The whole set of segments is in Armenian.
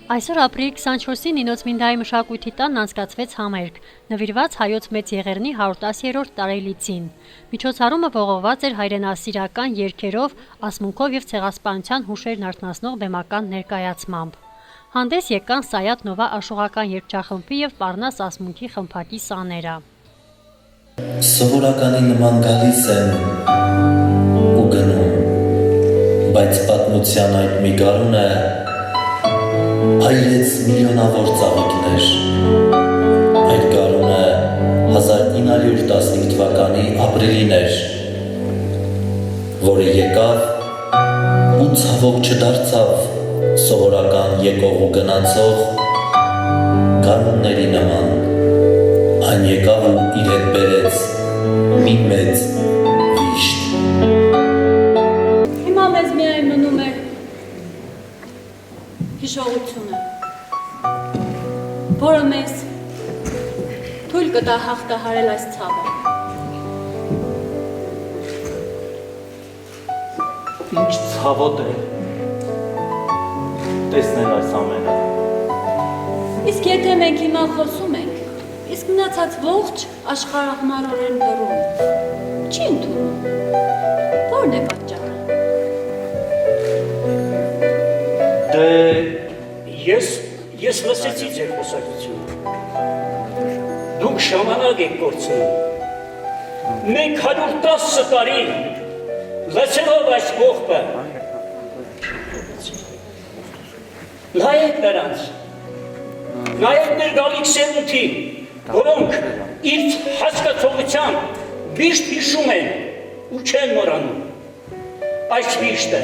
Այսօր ապրիլի 24-ին Նինոց Մինդայի մշակույթի տանն անցկացվեց համերգ, նվիրված հայոց մեծ եղեռնի 110-րդ տարելիցին։ Միջոցառումը ողողված էր հայրենասիրական երգերով, ասմունքով եւ ցեղասպանության հուշերն արթնացնող բեմական ներկայացմամբ։ Հանդես եկան Սայաթ Նովա աշխուղական երգչախմբի եւ Պառնաս ասմունքի խմբակի սաները։ Սովորականի նման գալիս են ու գնում, բայց պատմության այդ մի գարունը այրեց միլիոնավոր ծաղիկներ։ Այդ գարունը 1915 թվականի ապրիլին էր, որը եկավ ու ցավոք չդարձավ սովորական եկող ու գնացող գարունների նման։ Այն եկավ ու իր հետ բերեց մի մեծ վիշտ։ Հիմա մեզ միայն մնում է հիշողությունը, որը մեզ թույլ կտա հաղթահարել այս ցավը։ Ինչ ցավոտ է տեսնել այս ամենը։ Իսկ եթե մենք հիմա խոսում ենք, իսկ մնացած ողջ աշխարհահմարորեն լռում, չի ընդունում, որն է պատճառը։ Դե ես լսեցի ձեր խոսակցությունը։ Դուք ժամանակ եք կորցնում։ Մենք 110 տարի լսելով այս ողբը նայեք նրանց, նայեք ներգալիք սերունդին, որոնք իր հասկացողությամբ վիշտ հիշում են ու չեն մոռանում։ Այս վիշտը,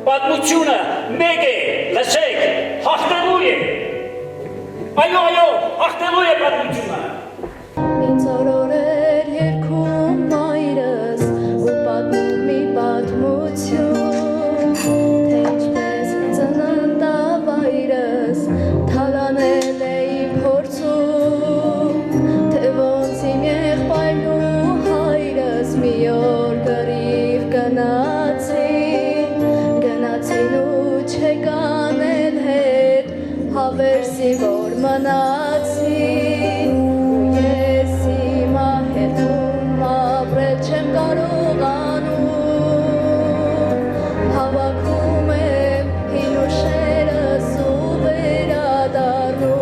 պատմությունը մեկ է, լսեք, հաղթելու է։ Այո, հաղթելու է պատմությունը։ Ինձ օրորեր երգում մայրս ու պատմում մի պատմություն, թե ինչպես ծննդավ այրս թալանել է իմ փորձում, թե ոնց իմ եղբայրն ու հայրս մի օր գրիվ գնացին ու չեկան էլ հետ, հավերսի որ մնացին, ու ես հիմա հետում ապրել չեմ կարողանում, հավաքում եմ հին ուշերս ու վերադառնում։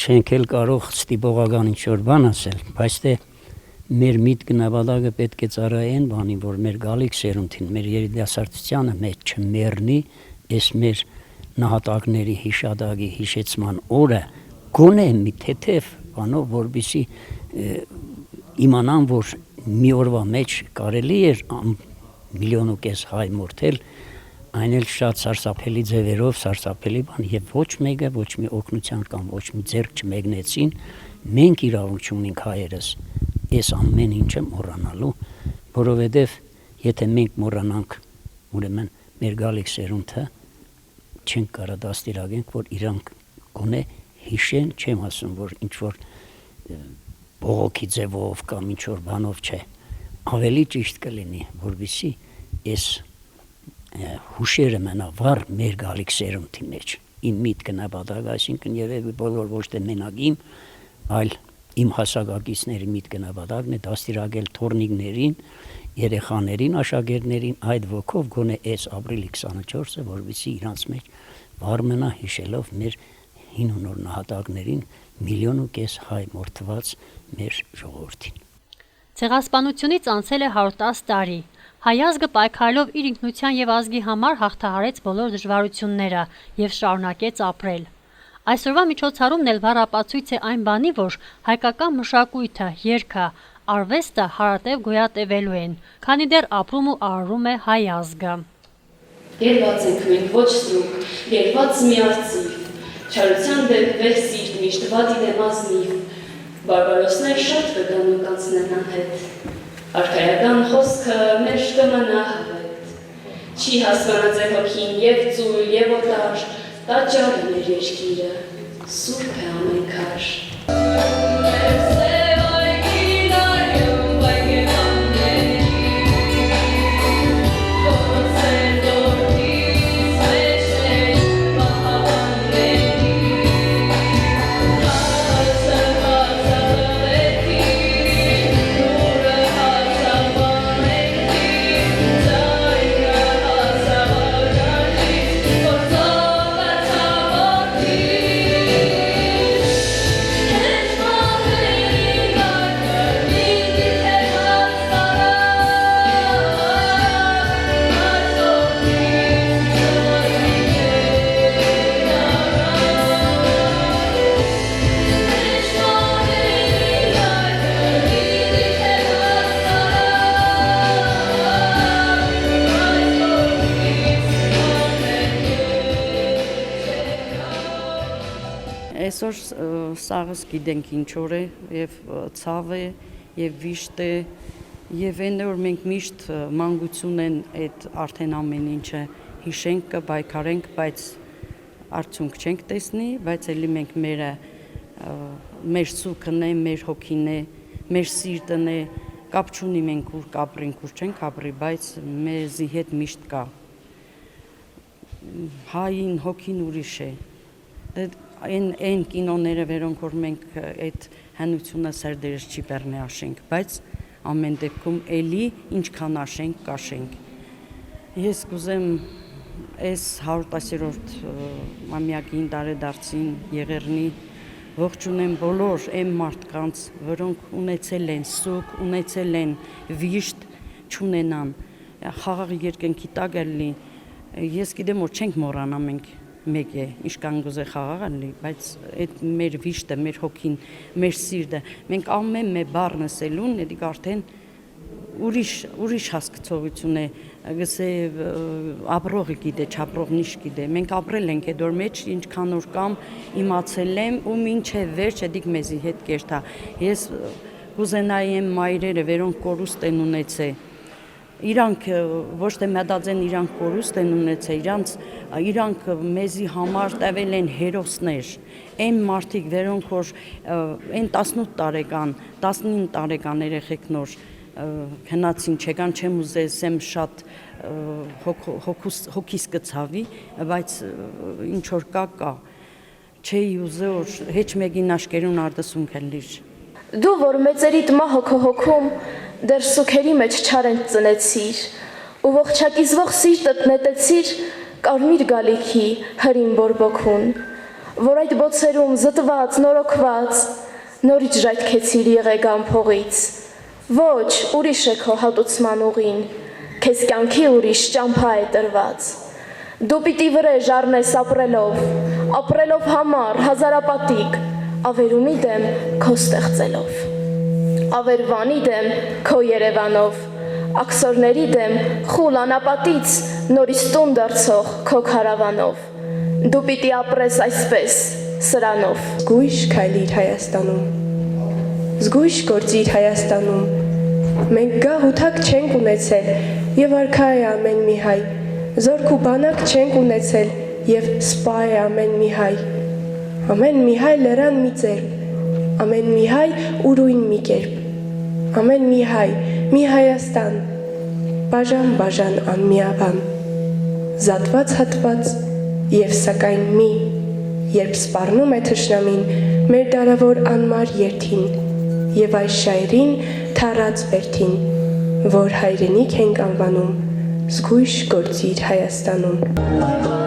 Չենք էլ կարող ստիպողական ինչ-որ բան ասել, բայց թե մեր միտքը նավադակը պետք է ծառայեն բանի, որ մեր գալիք սերունդին, մեր երիտասարդությանը մեջ չմեռնի այս մեր նահատակների հիշադակի հիշեցման օրը գոնե մի թեթև բանով, որպեսզի իմանան, որ մի օրվա մեջ կարելի էր 1,5 միլիոն հայ մորթել, այն էլ շատ սարսափելի ձևերով, սարսափելի բան, եւ ոչ մեկը ոչ մի օգնության կամ ոչ մի ձեռք չմեկնեցին, մենք իրավունք ունենք հայերս այս ամեն ինչը մոռանալու, որովհետև եթե մենք մոռանանք, ուրեմն մեր գալիք սերունդը չենք կարա դաստիարակենք, որ իրանք գոնե հիշեն, չեմ ասում, որ ինչ-որ բողոքի ձևով կամ ինչ-որ բանով չէ, ավելի ճիշտ կլինի, որպեսզի այս հուշերը մնա վառ մեր գալիք սերունդի մեջ, իմ միտքը նպատակ, այսինքն երևի բոլոր ոչ թե մենակ իմ, այլ իմ հասակակիցների միտքը նպատակն է դաստիարակել թորնիկներին, երեխաներին, աշակերտներին այդ ոգով գոնե այս ապրիլի 24-ը, որպեսզի իրանց մեջ վառ մնա հիշելով մեր հին ու նոր նահատակներին 1,5 միլիոն հայ մորթված մեր ժողովրդին։ Ցեղասպանությունից անցել է 110 տարի։ Հայ ազգը պայքարելով իր ինքնության եւ ազգի համար հաղթահարեց բոլոր դժվարությունները եւ շարունակեց ապրել։ Այսօրվա միջոցառումն էլ բառապացույց է այն բանի, որ հայկական մշակույթը, երգը, արվեստը հարատև գոյատևելու են, քանի դեռ ապրում ու արարում է հայ ազգը։ Երված ենք մենք ոչ սրուկ, երված մի արծիվ, չարության դեպ վեր սիրտ միշտ վատի դեմ ազնիվ, բարբարոսներ շատ կգան ու կանցնեն անհետ, արքայական խոսքը մեր կմնա հավետ, չի հասկանաձեր հոգին և ծույլ և օտար, տաճար է մեր երկիրը, սուրբ է ամեն քար։ Այսօր սաղս գիտենք ինչ օր է եւ ցավ է եւ վիշտ է եւ այն որ մենք միշտ մանկություն են այդ արդեն ամեն ինչը հիշենք կբայքարենք, բայց արդյունք չենք տեսնի, բայց ելի մենք մեր սուքն է, մեր հոգին է, մեր սիրտն է, կապ չունի մենք ուր կապրենք, ուր չենք ապրի, բայց մեզի հետ միշտ կա։ Հային հոգին ուրիշ է։ Այն կինոները, որոնք որ մենք այդ հնությունը սերդերս չի բեռնի աշենք, բայց ամեն դեպքում էլի ինչքան աշենք, կաշենք։ Ես կուզեմ այս 110-րդ ամյակին տարեդարձին Եղեռնի ողջունեմ բոլոր այն մարդկանց, որոնք ունեցել են սուկ, ունեցել են վիշտ, չունենան, խաղաղ երկնքի տակ էլի, ես գիտեմ, որ չենք մոռանա մենք մեկ է, ինչքան գուզե խաղաղ էլի, բայց այդ մեր վիշտը, մեր հոգին, մեր սիրտը, մենք ամեն մի բառ նսելուն, դիք արդեն ուրիշ հասկացողություն է, գսե ապրողը գիտե, չապրողն ինչ գիտե, մենք ապրել ենք այդ օր մեջ, ինչքան որ կամ իմացել եմ ու մինչև վերջ դիք մեզի հետ կերտա։ Ես կուզենայի եմ մայրերը, որոնք կորուստ են ունեցել, իրանք ոչ թե մտածեն իրանք կորուստ են ունեցել, իրանք մեզի համար տվել են հերոսներ, այն մարդիկ, որոնք որ այն 18 տարեկան, 19 տարեկան երեխեք նոր հնացին չեկան, չեմ ուզես եմ շատ հոգիս կցավի, բայց ինչ որ կա, չէի ուզե որ հեչ մեկին աշկերուն արդսունք էլիր։ Դու որ մեծերիդ մահը քո հոգում դեռ սուքերի մեջ չարեն ծնեցիր ու ողջակիզվող սիրտդ նետեցիր կարմիր գալիքի հրին բորբոքուն, որ այդ բոցերում զտված, նորոգված նորից ժայթքեցիր եղեգան փողից, ոչ ուրիշ է քո հատուցման ուղին, քեզ կյանքի ուրիշ ճամփա է տրված, դու պիտի վրեժ առնես ապրելով համար, հազարապատիկ, ավերումի դեմ քո ստեղծելով, ավերվանի դեմ քո Երևանով, աքսորների դեմ խուլ անապատից նորից տուն դարձող քո քարավանով, դու պիտի ապրես այսպես սրանով։ Զգույշ քայլիր Հայաստանում, զգույշ գործիր Հայաստանում, մենք գահ ու թակ չենք ունեցել եւ արքա է ամեն մի հայ, զորք ու բանակ չենք ունեցել եւ սպա է ամեն մի հայ, ամեն մի հայ լեռան մի ծերբ, ամեն մի հայ ուրույն մի կերպ, ամեն մի հայ մի Հայաստան, բաժան անմիաբան, զատված հատված եւ սակայն մի, երբ սպառնում է թշնամին մեր դարավոր անմար երթին եւ այս շայրին թառած վերթին, որ հայրենիք ենք անվանում, զգույշ գործիր Հայաստանում։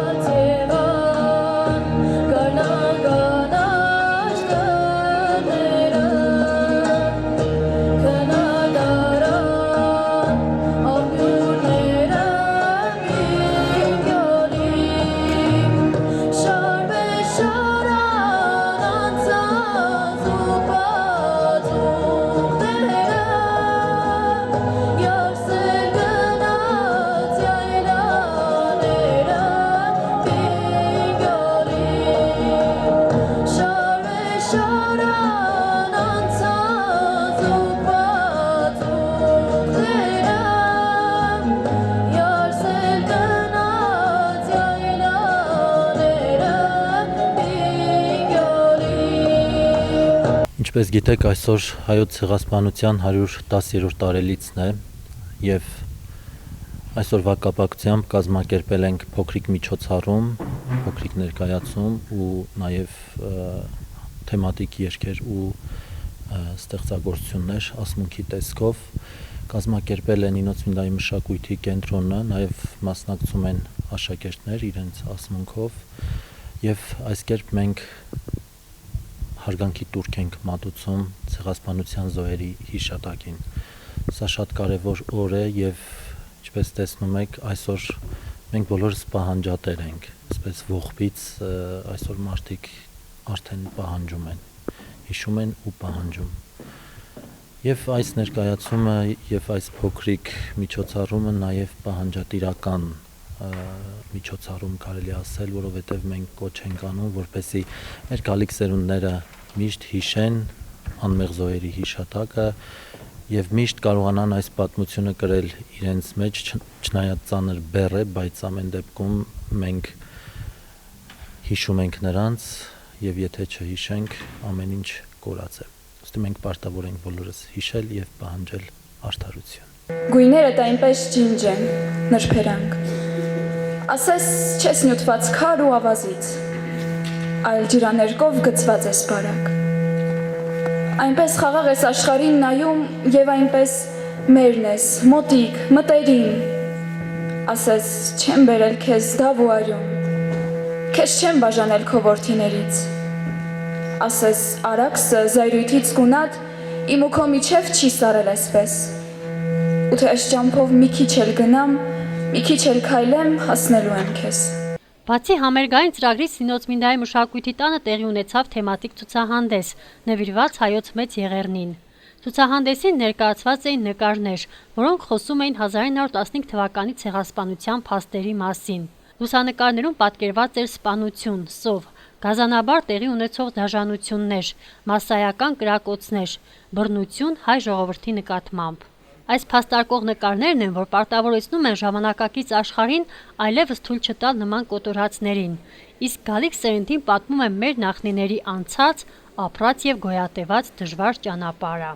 Ինչպես գիտեք, այսօր հայոց ցեղասպանության 110-րդ տարելիցն է եւ այսօրվա կապակցությամբ կազմակերպել ենք փոքրիկ միջոցառում, փոքրիկ ներկայացում ու նաեւ թեմատիկ երգեր ու ստեղծագործություններ ասմունքի տեսքով կազմակերպել է Նինո Ծմինդայի մշակույթի կենտրոնը, նաեւ մասնակցում են աշակերտներ իրենց ասմունքով եւ այս կերպ մենք հարգանքի տուրք ենք մատուցում ցեղասպանության զոհերի հիշատակին։ Սա շատ կարևոր օր է եւ ինչպես տեսնում եք, այսօր մենք բոլորս պահանջատեր ենք, այսպես ողբից այսօր մարդիկ արդեն պահանջում են, հիշում են ու պահանջում։ Եվ այս ներկայացումը եւ այս փոքրիկ միջոցառումը նաեւ պահանջատիրական միջոցառում կարելի ասել, որովհետև մենք կոչ ենք անում, որպեսզի մեր գալիք սերունդները միշտ հիշեն անմեղ զոհերի հիշատակը եւ միշտ կարողանան այս պատմությունը կրել իրենց մեջ, չնայած ծանր բեռ է, բայց ամեն դեպքում մենք հիշում ենք նրանց եւ եթե չհիշենք, ամեն ինչ կորած է։ Ոստի մենք պարտավոր ենք բոլորս հիշել եւ պահանջել արդարություն։ Գույներդ այնպես ջինջ են, նրբերանք, ասես չես նյութված քար ու ավազից, այլ ջրաներկով գծված ես բարակ, այնպես խաղաղ ես աշխարհին նայում և այնպես մերն ես, մոտիկ, մտերիմ, ասես չեմ բերել քեզ դավ ու արյուն, քեզ չեմ բաժանել քո որդիներից, ասես արաքսը զայրույթից գունատ իմ ու քո միջև չի սարել այսպես, ու թե այս ճամփով մի քիչ էլ գնամ, մի քիչ էլ քայլեմ, հասնելու եմ քեզ։ Բացի համերգային ծրագրի Սինոծմինդայի մշակույթի տանը տեղի ունեցավ թեմատիկ ցուցահանդես, նվիրված հայոց մեծ եղեռնին։ Ցուցահանդեսին ներկայացված էին նկարներ, որոնք խոսում էին 1915 թվականի ցեղասպանության փաստերի մասին։ Լուսանկարներում պատկերված էր սպանություն, սով, գազանաբար տեղի ունեցող դաժանություններ, մասսայական կրակոցներ, բռնություն հայ ժողովրդի նկատմամբ։ Այս փաստարկող նկարներն են, որ պարտավորեցնում են ժամանակակից աշխարհին այլևս թույլ չտալ նման կոտորածներին, իսկ գալիք սերնդին պատմում են մեր նախնիների անցած, ապրած եւ գոյատևած դժվար ճանապարհը։